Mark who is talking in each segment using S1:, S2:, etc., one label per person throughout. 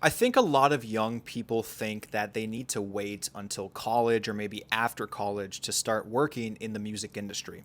S1: I think a lot of young people think that they need to wait until college or maybe after college to start working in the music industry.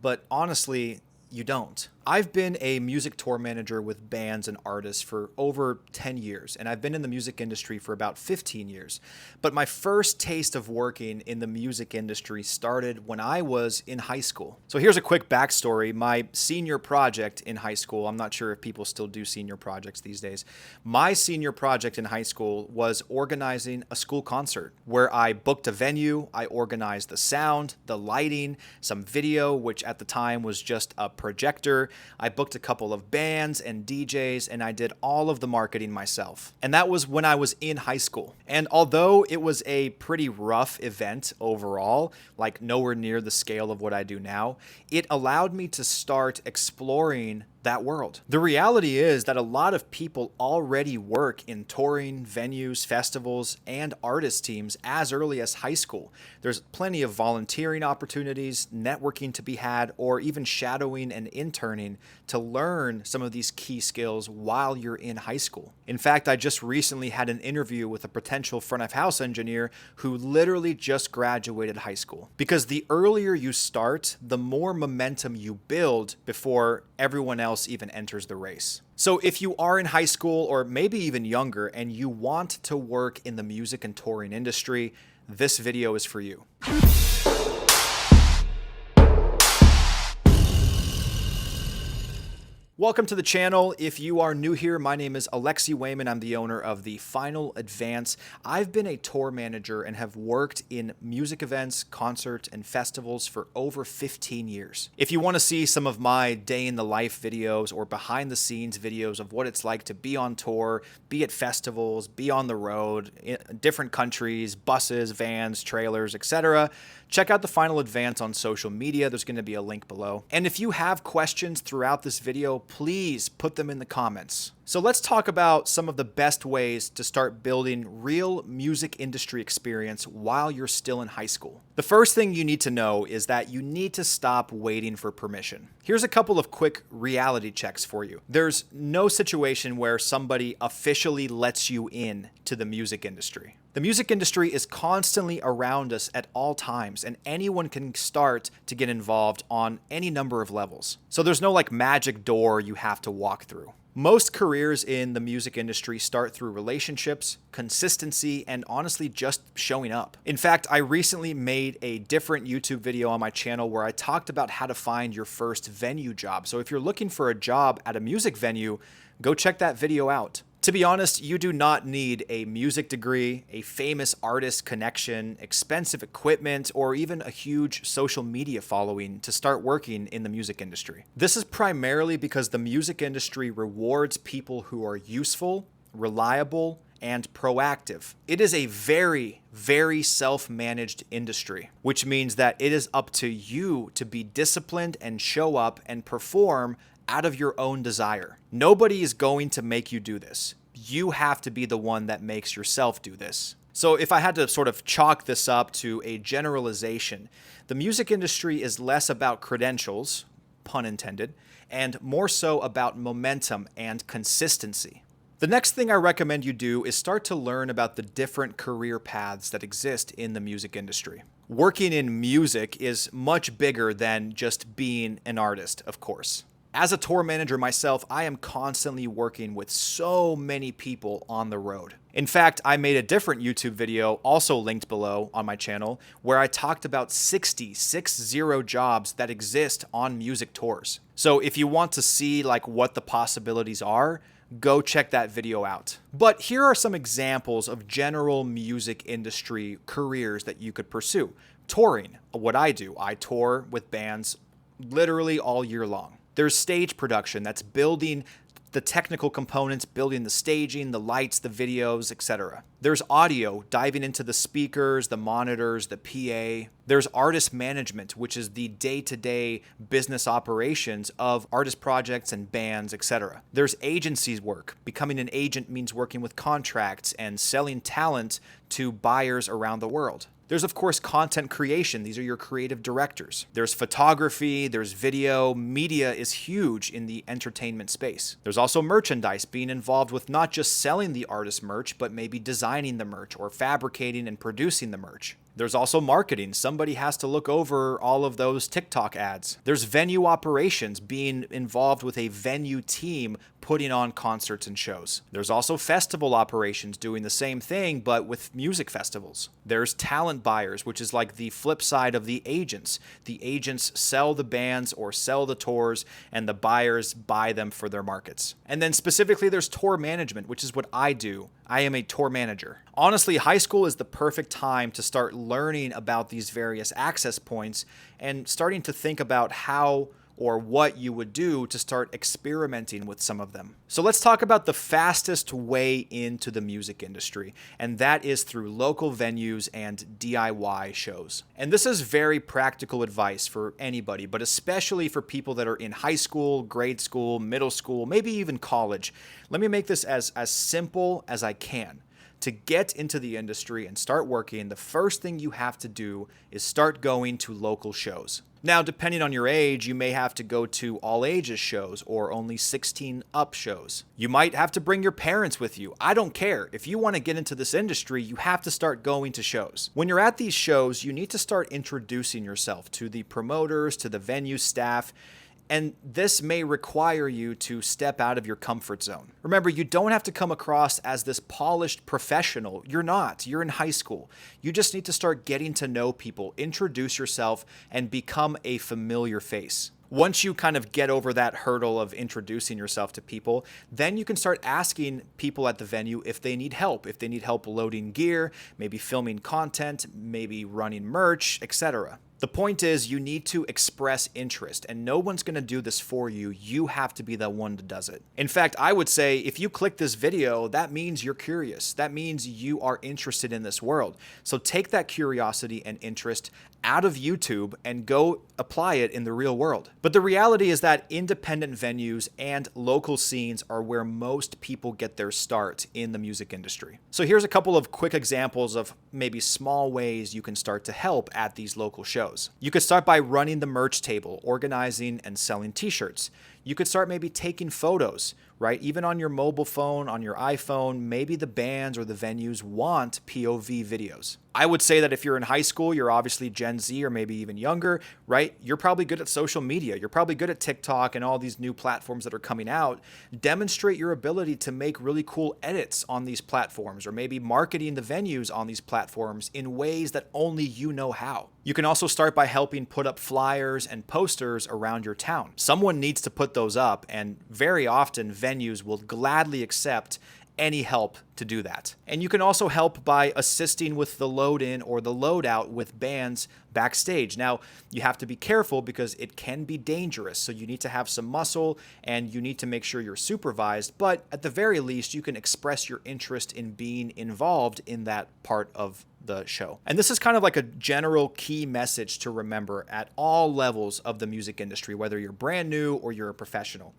S1: But honestly, you don't. I've been a music tour manager with bands and artists for over 10 years, and I've been in the music industry for about 15 years. But my first taste of working in the music industry started when I was in high school. So here's a quick backstory. My senior project in high school, I'm not sure if people still do senior projects these days. My senior project in high school was organizing a school concert where I booked a venue, I organized the sound, the lighting, some video, which at the time was just a projector. I booked a couple of bands and DJs, and I did all of the marketing myself. And that was when I was in high school. And although it was a pretty rough event overall, like nowhere near the scale of what I do now, it allowed me to start exploring that world. The reality is that a lot of people already work in touring, venues, festivals, and artist teams as early as high school. There's plenty of volunteering opportunities, networking to be had, or even shadowing and interning to learn some of these key skills while you're in high school. In fact, I just recently had an interview with a potential front of house engineer who literally just graduated high school. Because the earlier you start, the more momentum you build before everyone else even enters the race. So if you are in high school or maybe even younger and you want to work in the music and touring industry, this video is for you. Welcome to the channel. If you are new here, my name is Alexi Wayman. I'm the owner of The Final Advance. I've been a tour manager and have worked in music events, concerts, and festivals for over 15 years. If you want to see some of my day in the life videos or behind the scenes videos of what it's like to be on tour, be at festivals, be on the road, in different countries, buses, vans, trailers, etc., check out The Final Advance on social media. There's going to be a link below. And if you have questions throughout this video, please put them in the comments. So let's talk about some of the best ways to start building real music industry experience while you're still in high school. The first thing you need to know is that you need to stop waiting for permission. Here's a couple of quick reality checks for you. There's no situation where somebody officially lets you in to the music industry. The music industry is constantly around us at all times, and anyone can start to get involved on any number of levels. So there's no like magic door you have to walk through. Most careers in the music industry start through relationships, consistency, and honestly just showing up. In fact, I recently made a different YouTube video on my channel where I talked about how to find your first venue job. So if you're looking for a job at a music venue, go check that video out. To be honest, you do not need a music degree, a famous artist connection, expensive equipment, or even a huge social media following to start working in the music industry. This is primarily because the music industry rewards people who are useful, reliable, and proactive. It is a very, very self-managed industry, which means that it is up to you to be disciplined and show up and perform out of your own desire. Nobody is going to make you do this. You have to be the one that makes yourself do this. So if I had to sort of chalk this up to a generalization, the music industry is less about credentials, pun intended, and more so about momentum and consistency. The next thing I recommend you do is start to learn about the different career paths that exist in the music industry. Working in music is much bigger than just being an artist, of course. As a tour manager myself, I am constantly working with so many people on the road. In fact, I made a different YouTube video, also linked below on my channel, where I talked about 60 jobs that exist on music tours. So if you want to see like what the possibilities are, go check that video out. But here are some examples of general music industry careers that you could pursue. Touring, what I do. I tour with bands literally all year long. There's stage production, that's building the technical components, building the staging, the lights, the videos, etc. There's audio, diving into the speakers, the monitors, the PA. There's artist management, which is the day-to-day business operations of artist projects and bands, etc. There's agencies work. Becoming an agent means working with contracts and selling talent to buyers around the world. There's, of course, content creation. These are your creative directors. There's photography, there's video. Media is huge in the entertainment space. There's also merchandise, being involved with not just selling the artist merch, but maybe designing the merch or fabricating and producing the merch. There's also marketing. Somebody has to look over all of those TikTok ads. There's venue operations, being involved with a venue team putting on concerts and shows. There's also festival operations, doing the same thing but with music festivals. There's talent buyers, which is like the flip side of the agents. The agents sell the bands or sell the tours, and the buyers buy them for their markets. And then specifically there's tour management, which is what I do. I am a tour manager. Honestly, high school is the perfect time to start learning about these various access points and starting to think about how or what you would do to start experimenting with some of them. So let's talk about the fastest way into the music industry, and that is through local venues and DIY shows. And this is very practical advice for anybody, but especially for people that are in high school, grade school, middle school, maybe even college. Let me make this as simple as I can. To get into the industry and start working, the first thing you have to do is start going to local shows. Now, depending on your age, you may have to go to all ages shows or only 16 up shows. You might have to bring your parents with you. I don't care. If you want to get into this industry, you have to start going to shows. When you're at these shows, you need to start introducing yourself to the promoters, to the venue staff, and this may require you to step out of your comfort zone. Remember, you don't have to come across as this polished professional. You're not. You're in high school. You just need to start getting to know people, introduce yourself, and become a familiar face. Once you kind of get over that hurdle of introducing yourself to people, then you can start asking people at the venue if they need help loading gear, maybe filming content, maybe running merch, etc. The point is, you need to express interest, and no one's going to do this for you. You have to be the one that does it. In fact, I would say if you click this video, that means you're curious. That means you are interested in this world. So take that curiosity and interest out of YouTube and go apply it in the real world. But the reality is that independent venues and local scenes are where most people get their start in the music industry. So here's a couple of quick examples of maybe small ways you can start to help at these local shows. You could start by running the merch table, organizing and selling t-shirts. You could start maybe taking photos, right? Even on your mobile phone, on your iPhone, maybe the bands or the venues want POV videos. I would say that if you're in high school, you're obviously Gen Z or maybe even younger, right? You're probably good at social media. You're probably good at TikTok and all these new platforms that are coming out. Demonstrate your ability to make really cool edits on these platforms, or maybe marketing the venues on these platforms in ways that only you know how. You can also start by helping put up flyers and posters around your town. Someone needs to put those up, and very often venues will gladly accept any help to do that. And you can also help by assisting with the load in or the load out with bands backstage. Now, you have to be careful because it can be dangerous. So you need to have some muscle and you need to make sure you're supervised. But at the very least, you can express your interest in being involved in that part of the show. And this is kind of like a general key message to remember at all levels of the music industry, whether you're brand new or you're a professional.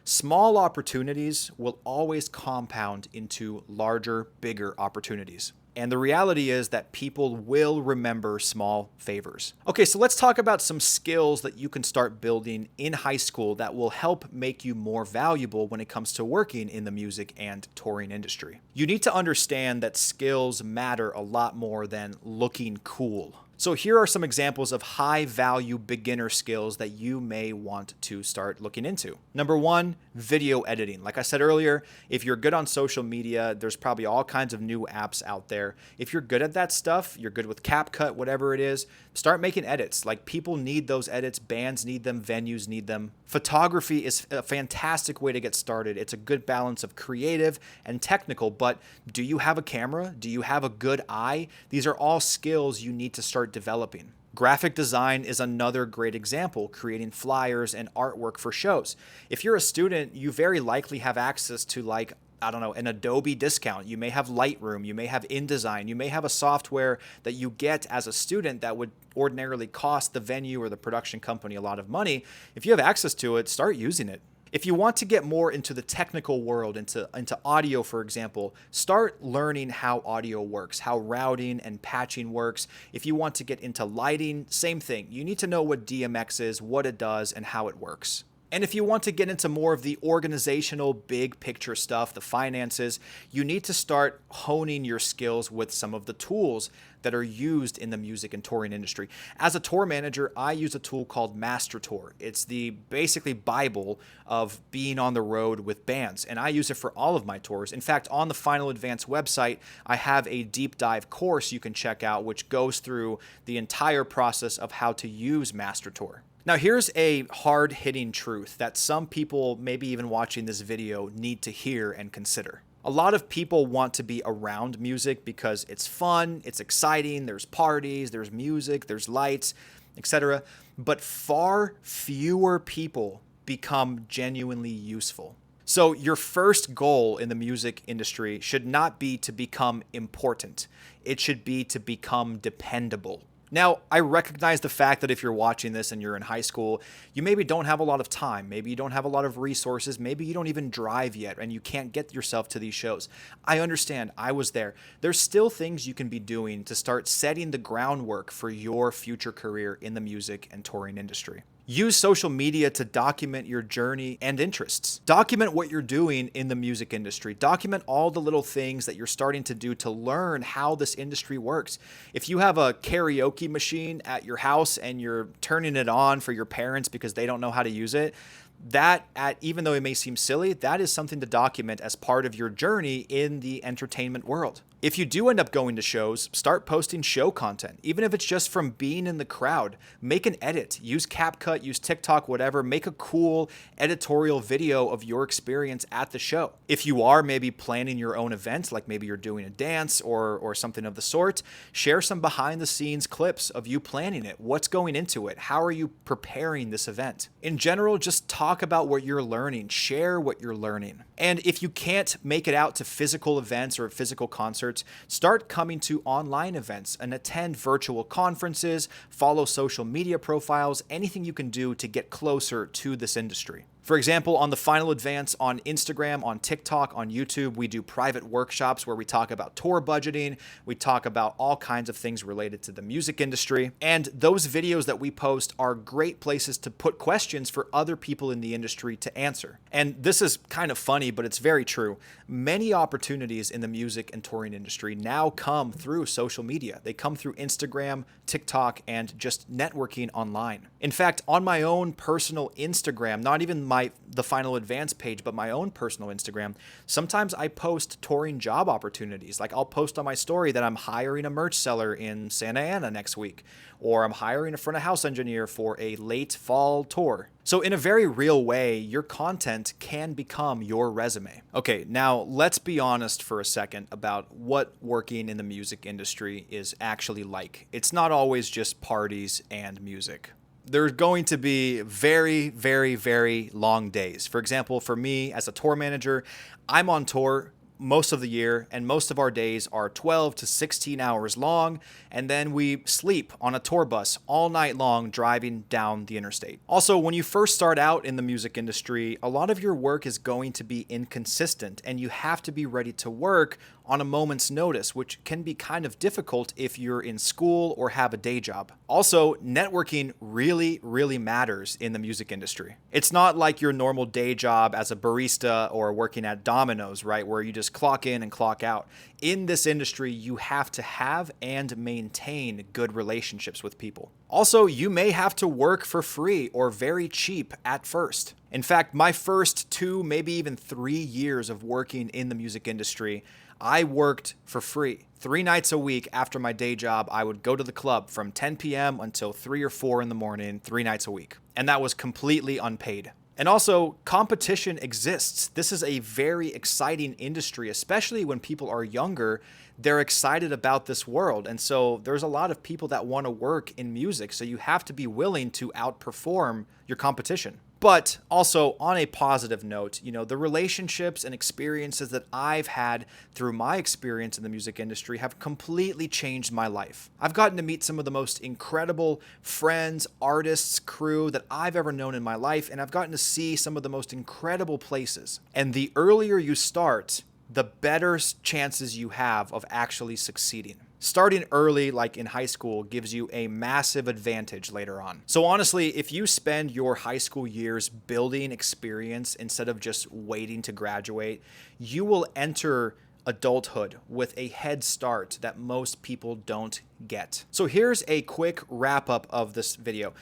S1: Small opportunities will always compound into larger, bigger opportunities. And the reality is that people will remember small favors. Okay, so let's talk about some skills that you can start building in high school that will help make you more valuable when it comes to working in the music and touring industry. You need to understand that skills matter a lot more than looking cool. So here are some examples of high-value beginner skills that you may want to start looking into. Number one, video editing. Like I said earlier, if you're good on social media, there's probably all kinds of new apps out there. If you're good at that stuff, you're good with CapCut, whatever it is, start making edits. Like, people need those edits, bands need them, venues need them. Photography is a fantastic way to get started. It's a good balance of creative and technical, but do you have a camera? Do you have a good eye? These are all skills you need to start developing. Graphic design is another great example, creating flyers and artwork for shows. If you're a student, you very likely have access to, like, I don't know, an Adobe discount. You may have Lightroom, you may have InDesign, you may have a software that you get as a student that would ordinarily cost the venue or the production company a lot of money. If you have access to it, start using it. If you want to get more into the technical world, into audio, for example, start learning how audio works, how routing and patching works. If you want to get into lighting, same thing. You need to know what DMX is, what it does, and how it works. And if you want to get into more of the organizational, big picture stuff, the finances, you need to start honing your skills with some of the tools that are used in the music and touring industry. As a tour manager, I use a tool called Master Tour. It's the basically Bible of being on the road with bands, and I use it for all of my tours. In fact, on the Final Advance website, I have a deep dive course you can check out, which goes through the entire process of how to use Master Tour. Now, here's a hard-hitting truth that some people, maybe even watching this video, need to hear and consider. A lot of people want to be around music because it's fun, it's exciting, there's parties, there's music, there's lights, etc. But far fewer people become genuinely useful. So your first goal in the music industry should not be to become important. It should be to become dependable. Now, I recognize the fact that if you're watching this and you're in high school, you maybe don't have a lot of time, maybe you don't have a lot of resources, maybe you don't even drive yet and you can't get yourself to these shows. I understand, I was there. There's still things you can be doing to start setting the groundwork for your future career in the music and touring industry. Use social media to document your journey and interests. Document what you're doing in the music industry. Document all the little things that you're starting to do to learn how this industry works. If you have a karaoke machine at your house and you're turning it on for your parents because they don't know how to use it, even though it may seem silly, that is something to document as part of your journey in the entertainment world. If you do end up going to shows, start posting show content, even if it's just from being in the crowd. Make an edit, use CapCut, use TikTok, whatever. Make a cool editorial video of your experience at the show. If you are maybe planning your own event, like maybe you're doing a dance or something of the sort, share some behind the scenes clips of you planning it. What's going into it? How are you preparing this event? In general, just talk about what you're learning, share what you're learning. And if you can't make it out to physical events or physical concerts, start coming to online events and attend virtual conferences, follow social media profiles, anything you can do to get closer to this industry. For example, on the Final Advance on Instagram, on TikTok, on YouTube, we do private workshops where we talk about tour budgeting, we talk about all kinds of things related to the music industry, and those videos that we post are great places to put questions for other people in the industry to answer. And this is kind of funny, but it's very true. Many opportunities in the music and touring industry now come through social media. They come through Instagram, TikTok, and just networking online. In fact, on my own personal Instagram, not even the Final Advance page, but my own personal Instagram, sometimes I post touring job opportunities. Like I'll post on my story that I'm hiring a merch seller in Santa Ana next week, or I'm hiring a front of house engineer for a late fall tour. So in a very real way, your content can become your resume. Okay, now let's be honest for a second about what working in the music industry is actually like. It's not always just parties and music. There's going to be very, very, very long days. For example, for me as a tour manager, I'm on tour most of the year, and most of our days are 12 to 16 hours long, and then we sleep on a tour bus all night long driving down the interstate. Also, when you first start out in the music industry, a lot of your work is going to be inconsistent, and you have to be ready to work on a moment's notice, which can be kind of difficult if you're in school or have a day job. Also, networking really, really matters in the music industry. It's not like your normal day job as a barista or working at Domino's, right, where you just clock in and clock out. In this industry, you have to have and maintain good relationships with people. Also, you may have to work for free or very cheap at first. In fact, my first 2, maybe even 3 years of working in the music industry, I worked for free. 3 nights a week after my day job, I would go to the club from 10 p.m. until 3 or 4 in the morning, 3 nights a week. And that was completely unpaid. And also, competition exists. This is a very exciting industry, especially when people are younger. They're excited about this world. And so there's a lot of people that want to work in music. So you have to be willing to outperform your competition. But also, on a positive note, the relationships and experiences that I've had through my experience in the music industry have completely changed my life. I've gotten to meet some of the most incredible friends, artists, crew that I've ever known in my life, and I've gotten to see some of the most incredible places. And the earlier you start, the better chances you have of actually succeeding. Starting early, like in high school, gives you a massive advantage later on. So honestly, if you spend your high school years building experience instead of just waiting to graduate, you will enter adulthood with a head start that most people don't get. So here's a quick wrap up of this video.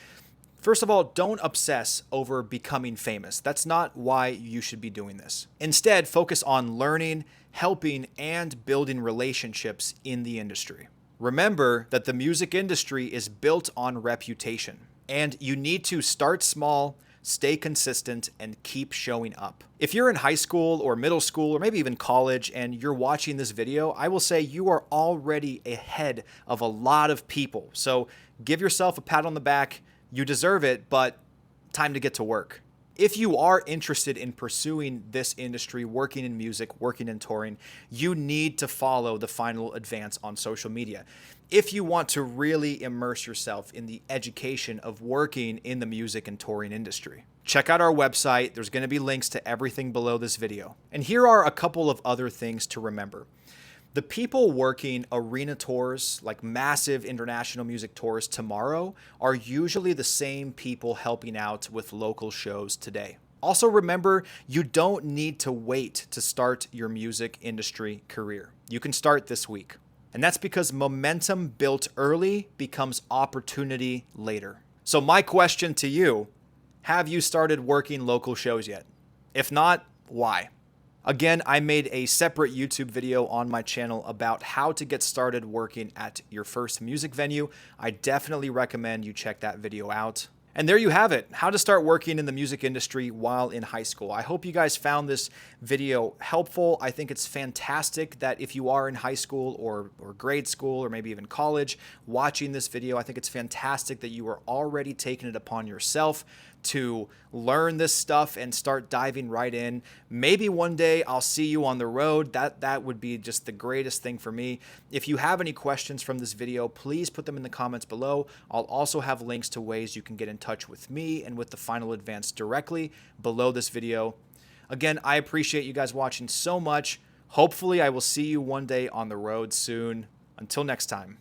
S1: First of all, don't obsess over becoming famous. That's not why you should be doing this. Instead, focus on learning, helping, and building relationships in the industry. Remember that the music industry is built on reputation, and you need to start small, stay consistent, and keep showing up. If you're in high school or middle school or maybe even college and you're watching this video, I will say you are already ahead of a lot of people. So give yourself a pat on the back. You deserve it, but time to get to work. If you are interested in pursuing this industry, working in music, working in touring, you need to follow the Final Advance on social media. If you want to really immerse yourself in the education of working in the music and touring industry, check out our website. There's going to be links to everything below this video. And here are a couple of other things to remember. The people working arena tours, like massive international music tours tomorrow, are usually the same people helping out with local shows today. Also remember, you don't need to wait to start your music industry career. You can start this week. And that's because momentum built early becomes opportunity later. So my question to you, have you started working local shows yet? If not, why? Again, I made a separate YouTube video on my channel about how to get started working at your first music venue. I definitely recommend you check that video out. And there you have it, how to start working in the music industry while in high school. I hope you guys found this video helpful. I think it's fantastic that if you are in high school or grade school or maybe even college watching this video, I think it's fantastic that you are already taking it upon yourself to learn this stuff and start diving right in. Maybe one day I'll see you on the road. That would be just the greatest thing for me. If you have any questions from this video, please put them in the comments below. I'll also have links to ways you can get in touch with me and with the Final Advance directly below this video. Again, I appreciate you guys watching so much. Hopefully I will see you one day on the road soon. Until next time.